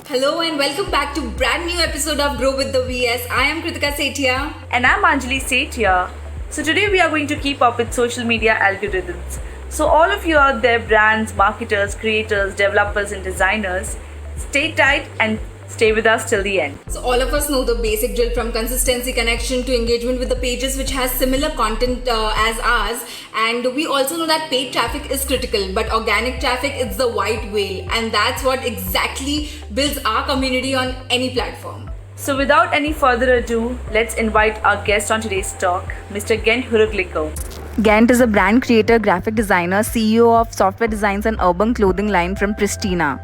Hello and welcome back to brand new episode of Grow with the VS. I am Kritika Sethia. And I'm Anjali Sethia. So today we are going to keep up with social media algorithms. So all of you out there, brands, marketers, creators, developers and designers, stay tight and stay with us till the end. So all of us know the basic drill from consistency, connection to engagement with the pages which has similar content as ours, and we also know that paid traffic is critical, but organic traffic is the white whale, and that's what exactly builds our community on any platform. So without any further ado, let's invite our guest on today's talk, Mr. Gent Hurugliko. Gent is a brand creator, graphic designer, CEO of software designs and urban clothing line from Pristina.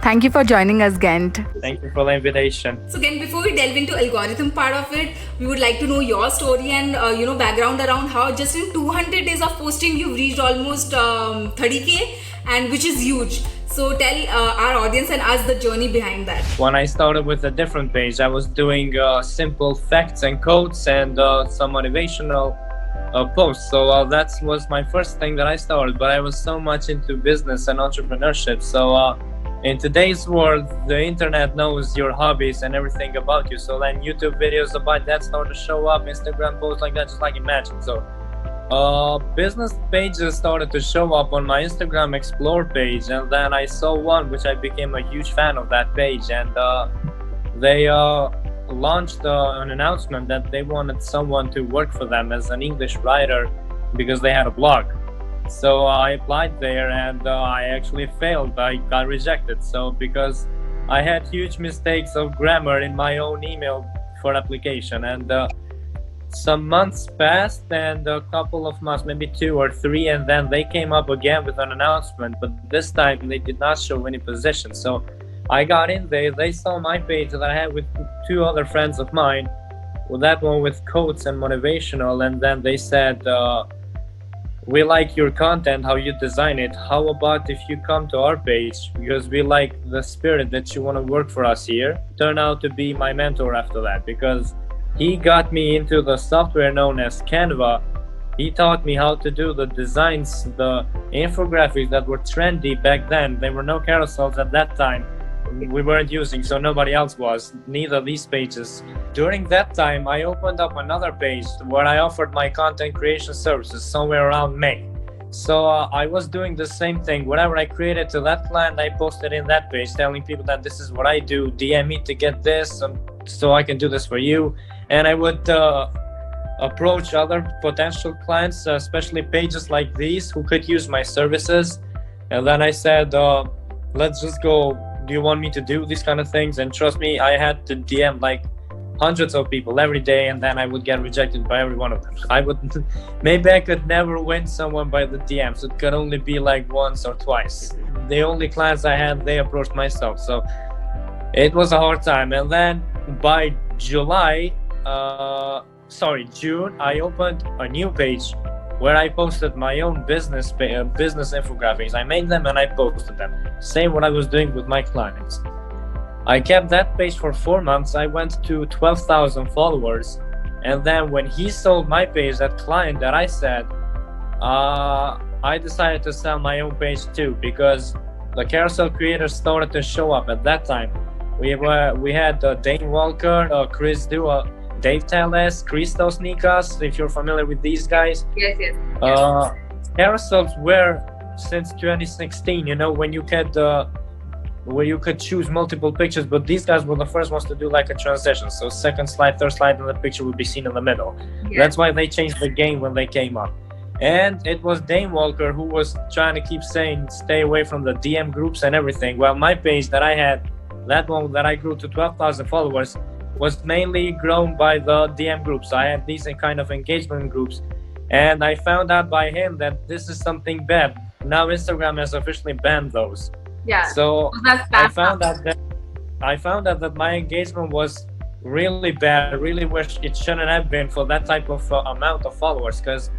Thank you for joining us, Gent. Thank you for the invitation. So Gent, before we delve into algorithm part of it, we would like to know your story and background around how just in 200 days of posting you've reached almost 30k, and which is huge. So tell our audience and us the journey behind that. When I started with a different page, I was doing simple facts and quotes and some motivational posts. So that was my first thing that I started. But I was so much into business and entrepreneurship. So in today's world, the internet knows your hobbies and everything about you. So then YouTube videos about that started to show up, Instagram posts like that, just like imagine. So business pages started to show up on my Instagram Explore page, and then I saw one which I became a huge fan of that page, and they launched an announcement that they wanted someone to work for them as an English writer because they had a blog. So I applied there and I actually failed. I got rejected. So because I had huge mistakes of grammar in my own email for application, and some months passed, and a couple of months, maybe 2 or 3, and then they came up again with an announcement, but this time they did not show any position. So I got in there, they saw my page that I had with 2 other friends of mine, with that one with quotes and motivational, and then they said, we like your content, how you design it. How about if you come to our page, because we like the spirit that you want to work for us here. Turned out to be my mentor after that, because he got me into the software known as Canva. He taught me how to do the designs, the infographics that were trendy back then. There were no carousels at that time. We weren't using, so nobody else was, neither these pages. During that time, I opened up another page where I offered my content creation services somewhere around May. So I was doing the same thing. Whatever I created to that client, I posted in that page, telling people that this is what I do. DM me to get this, so I can do this for you. And I would approach other potential clients, especially pages like these, who could use my services. And then I said, let's just go. Do you want me to do these kind of things? And trust me, I had to DM like hundreds of people every day, and then I would get rejected by every one of them. Maybe I could never win someone by the DMs. It could only be like once or twice. The only clients I had, they approached myself. So it was a hard time. And then by June, I opened a new page where I posted my own business infographics. I made them and I posted them. Same what I was doing with my clients. I kept that page for 4 months. I went to 12,000 followers. And then when he sold my page, that client that I said, I decided to sell my own page too, because the carousel creators started to show up at that time. We had Dane Walker, Chris Dua, Dave Telles, Christos Nikas, if you're familiar with these guys. Yes. Carousels were since 2016, when you could where you could choose multiple pictures, but these guys were the first ones to do like a transition. So second slide, third slide, and the picture would be seen in the middle. Yeah. That's why they changed the game when they came up. And it was Dane Walker who was trying to keep saying, stay away from the DM groups and everything. Well, my page that I had, that one that I grew to 12,000 followers, was mainly grown by the DM groups. I had these kind of engagement groups, and I found out by him that this is something bad. Now Instagram has officially banned those. Yeah. So I found out that my engagement was really bad. I really wish it shouldn't have been for that type of amount of followers, because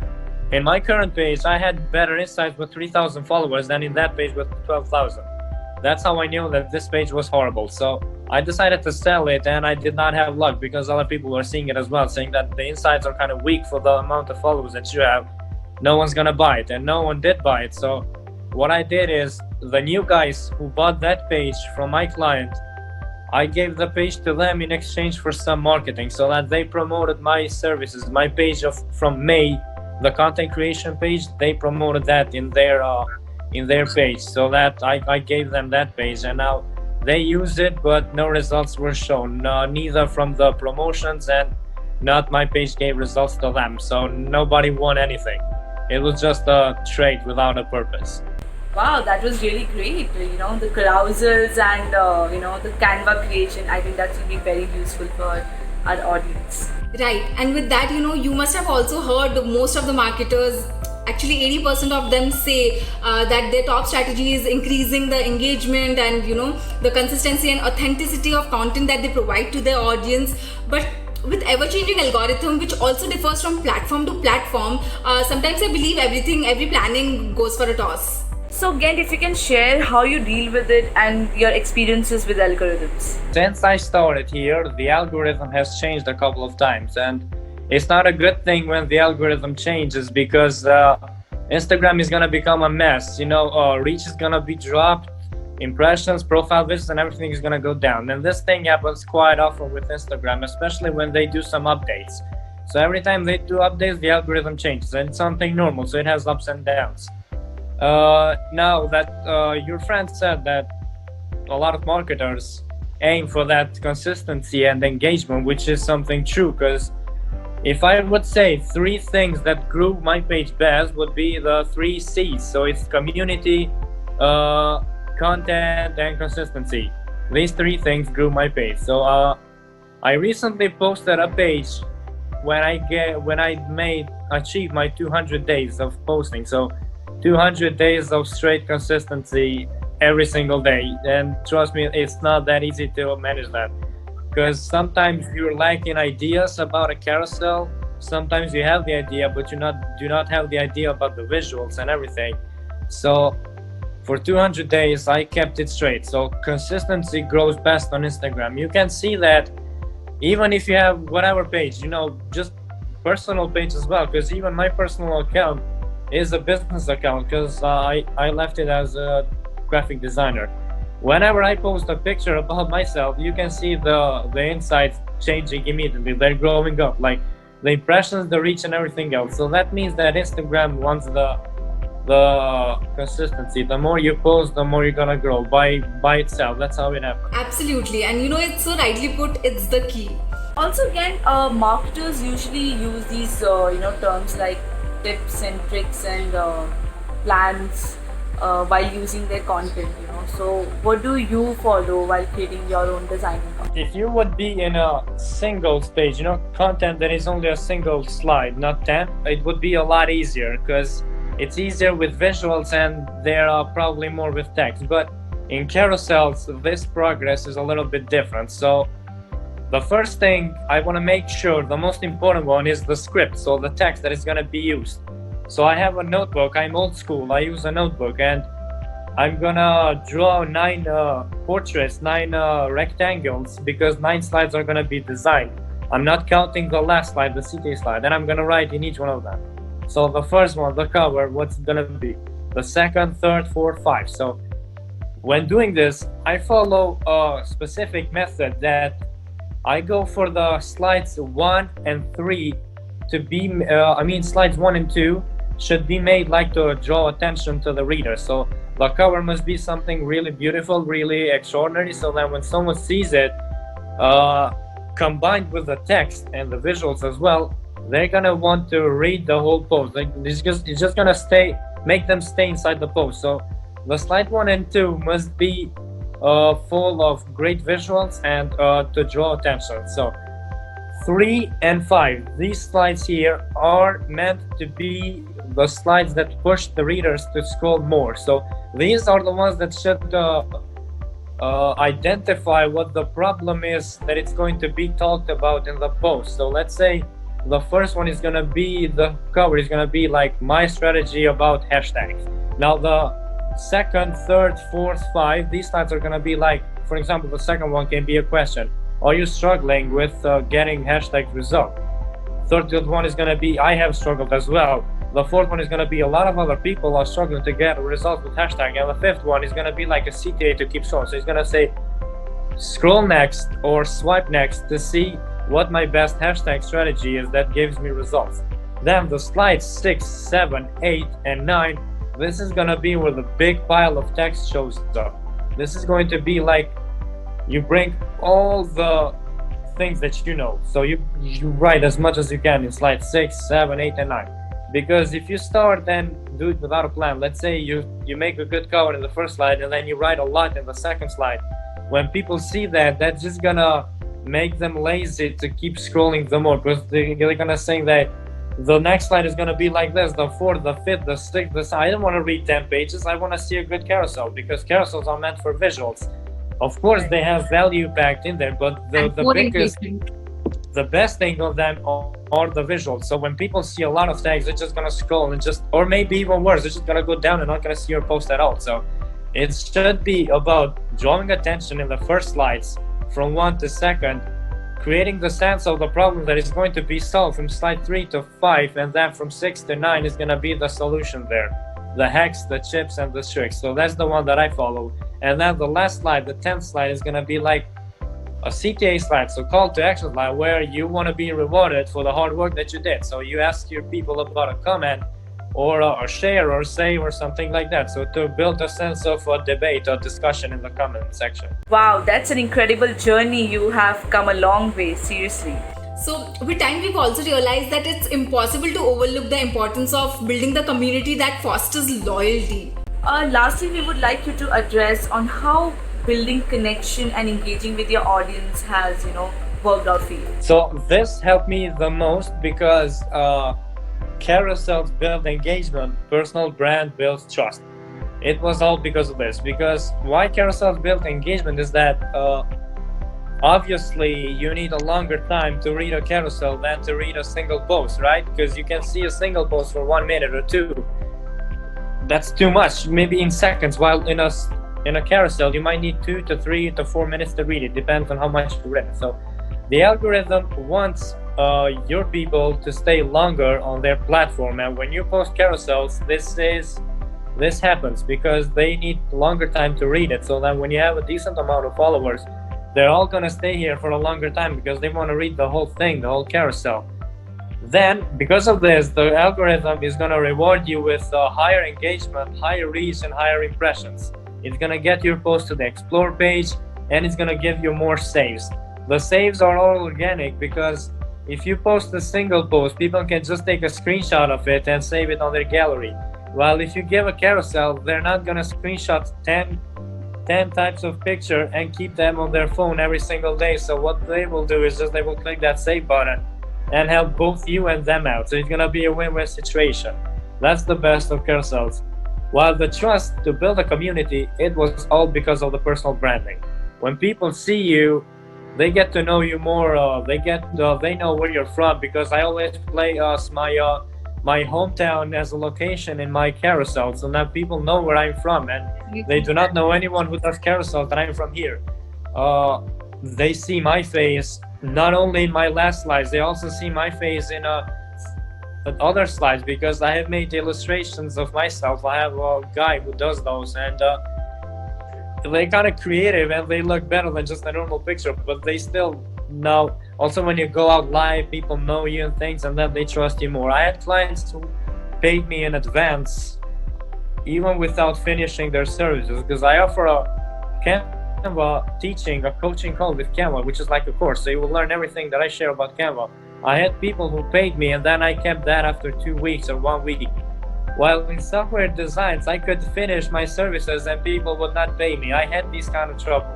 in my current page I had better insights with 3,000 followers than in that page with 12,000. That's how I knew that this page was horrible. So I decided to sell it, and I did not have luck, because other people were seeing it as well, saying that the insights are kind of weak for the amount of followers that you have. No one's gonna buy it, and no one did buy it. So what I did is, the new guys who bought that page from my client, I gave the page to them in exchange for some marketing, so that they promoted my services. My page from May, the content creation page, they promoted that in their page, so that I gave them that page, and now they use it, but no results were shown, neither from the promotions, and not my page gave results to them, so nobody won anything. It was just a trade without a purpose. Wow, that was really great. The carousels and the Canva creation. I think that will be very useful for our audience. Right, and with that, you must have also heard most of the marketers, actually 80% of them say that their top strategy is increasing the engagement and the consistency and authenticity of content that they provide to their audience. But with ever-changing algorithm, which also differs from platform to platform, sometimes I believe every planning goes for a toss. So Ghent, if you can share how you deal with it and your experiences with algorithms. Since I started here, the algorithm has changed a couple of times, and it's not a good thing when the algorithm changes, because Instagram is gonna become a mess. Reach is gonna be dropped, impressions, profile visits, and everything is gonna go down. And this thing happens quite often with Instagram, especially when they do some updates. So every time they do updates, the algorithm changes, and it's something normal, so it has ups and downs. Now that your friend said that a lot of marketers aim for that consistency and engagement, which is something true, because if I would say 3 things that grew my page best would be the 3 C's. So it's community, content, and consistency. These 3 things grew my page. So I recently posted a page when I achieved my 200 days of posting. So 200 days of straight consistency every single day, and trust me, it's not that easy to manage that, because sometimes you're lacking ideas about a carousel, sometimes you have the idea but you do not have the idea about the visuals and everything. So for 200 days I kept it straight. So consistency grows best on Instagram. You can see that even if you have whatever page, just personal page as well, because even my personal account is a business account, because I left it as a graphic designer. Whenever I post a picture about myself, you can see the insights changing immediately. They're growing up, like the impressions, the reach, and everything else. So that means that Instagram wants the consistency. The more you post, the more you're gonna grow by itself. That's how it happens. Absolutely, and it's so rightly put, it's the key. Also, again, marketers usually use these terms like tips and tricks and plans while using their content. So what do you follow while creating your own designing content? If you would be in a single stage, content that is only a single slide, not 10, it would be a lot easier, because it's easier with visuals and there are probably more with text. But in carousels, this progress is a little bit different. So the first thing I want to make sure, the most important one, is the script, so the text that is going to be used. So I have a notebook. I'm old school. I use a notebook, and I'm gonna draw 9 portraits, 9 rectangles, because 9 slides are gonna be designed. I'm not counting the last slide, the CTA slide, and I'm gonna write in each one of them. So the first one, the cover, what's it gonna be? The second, third, fourth, 5. So when doing this, I follow a specific method that I go for the slides 1 and 3 to be, slides 1 and 2 should be made like to draw attention to the reader. So the cover must be something really beautiful, really extraordinary, so that when someone sees it, combined with the text and the visuals as well, they're gonna want to read the whole post. It's just gonna make them stay inside the post. So the slide 1 and 2 must be full of great visuals and to draw attention. So 3 and 5, these slides here are meant to be the slides that push the readers to scroll more. So these are the ones that should identify what the problem is that it's going to be talked about in the post. So let's say the first one is going to be, the cover is going to be like my strategy about hashtags. Now the second, third, fourth, 5, these slides are going to be like, for example, the second one can be a question: are you struggling with getting hashtag result? Third one is going to be, I have struggled as well. The fourth one is going to be, a lot of other people are struggling to get results with hashtag. And the fifth one is going to be like a CTA to keep showing. So it's going to say, scroll next or swipe next to see what my best hashtag strategy is that gives me results. Then the slides 6, 7, 8, and 9, this is gonna be where the big pile of text shows up. This is going to be like you bring all the things that you know. So you write as much as you can in slides 6, 7, 8, and 9. Because if you start and do it without a plan, let's say you make a good cover in the first slide and then you write a lot in the second slide. When people see that, that's just gonna make them lazy to keep scrolling the more, because they're gonna say that the next slide is gonna be like this, the fourth, the fifth, the sixth, I don't want to read 10 pages, I want to see a good carousel, because carousels are meant for visuals. Of course, they have value packed in there, but the best thing of them are the visuals. So when people see a lot of tags, they're just gonna scroll and or maybe even worse, they're just gonna go down and not gonna see your post at all. So it should be about drawing attention in the first slides from 1 to second, creating the sense of the problem that is going to be solved from slide 3 to 5, and then from 6 to 9 is gonna be the solution there. The hacks, the tips, and the tricks. So that's the one that I follow. And then the last slide, the 10th slide, is gonna be like a CTA slide, so call to action slide, where you want to be rewarded for the hard work that you did. So you ask your people about a comment or a share or save or something like that. So to build a sense of a debate or discussion in the comment section. Wow, that's an incredible journey. You have come a long way, seriously. So with time, we've also realized that it's impossible to overlook the importance of building the community that fosters loyalty. Lastly, we would like you to address on how building connection and engaging with your audience has, worked out for you. So this helped me the most because carousels build engagement, personal brand builds trust. It was all because of this. Because why carousels build engagement is that obviously you need a longer time to read a carousel than to read a single post, right? Because you can see a single post for 1 minute or 2. That's too much, maybe in seconds, while in a carousel you might need 2 to 3 to 4 minutes to read it, depends on how much you read. So the algorithm wants your people to stay longer on their platform, and when you post carousels, this happens because they need longer time to read it. So then when you have a decent amount of followers, they're all gonna stay here for a longer time because they want to read the whole thing, the whole carousel. Then, because of this, the algorithm is gonna reward you with higher engagement, higher reach, and higher impressions. It's gonna get your post to the explore page, and it's gonna give you more saves. The saves are all organic because if you post a single post, people can just take a screenshot of it and save it on their gallery. While if you give a carousel, they're not gonna screenshot 10 types of picture and keep them on their phone every single day. So what they will do is they will click that save button and help both you and them out. So it's gonna be a win-win situation. That's the best of carousels. While the trust to build a community, it was all because of the personal branding. When people see you, they get to know you more. They know where you're from, because I always play my hometown as a location in my carousel, so now people know where I'm from, and they do not know anyone who does carousels that I'm from here. They see my face not only in my last slides, they also see my face in other slides, because I have made illustrations of myself. I have a guy who does those, and they're kind of creative and they look better than just a normal picture, but they still know. Also, when you go out live, people know you and things, and then they trust you more. I had clients who paid me in advance even without finishing their services, because I offer a Canva teaching, a coaching call with Canva, which is like a course, so you will learn everything that I share about Canva. I had people who paid me, and then I kept that after 2 weeks or 1 week. While in software designs, I could finish my services and people would not pay me. I had this kind of trouble.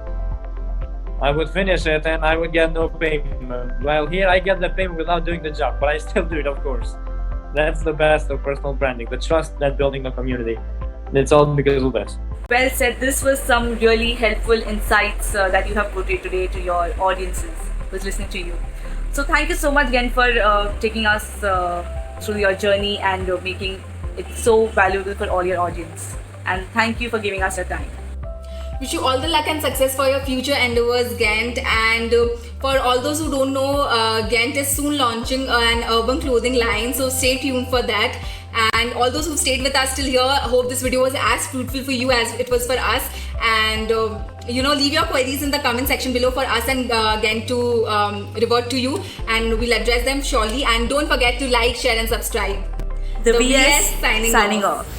I would finish it and I would get no payment. While here I get the payment without doing the job, but I still do it, of course. That's the best of personal branding, the trust that building a community. It's all because of this. Well said. This was some really helpful insights that you have portrayed today to your audiences who's listening to you. So thank you so much again for taking us through your journey and making it so valuable for all your audience. And thank you for giving us your time. Wish you all the luck and success for your future endeavors, Ghent. And for all those who don't know, Ghent is soon launching an urban clothing line, so stay tuned for that. And all those who stayed with us till here, hope this video was as fruitful for you as it was for us. And leave your queries in the comment section below for us and again to revert to you, and we'll address them surely. And don't forget to like, share and subscribe. The VS signing signing off. off.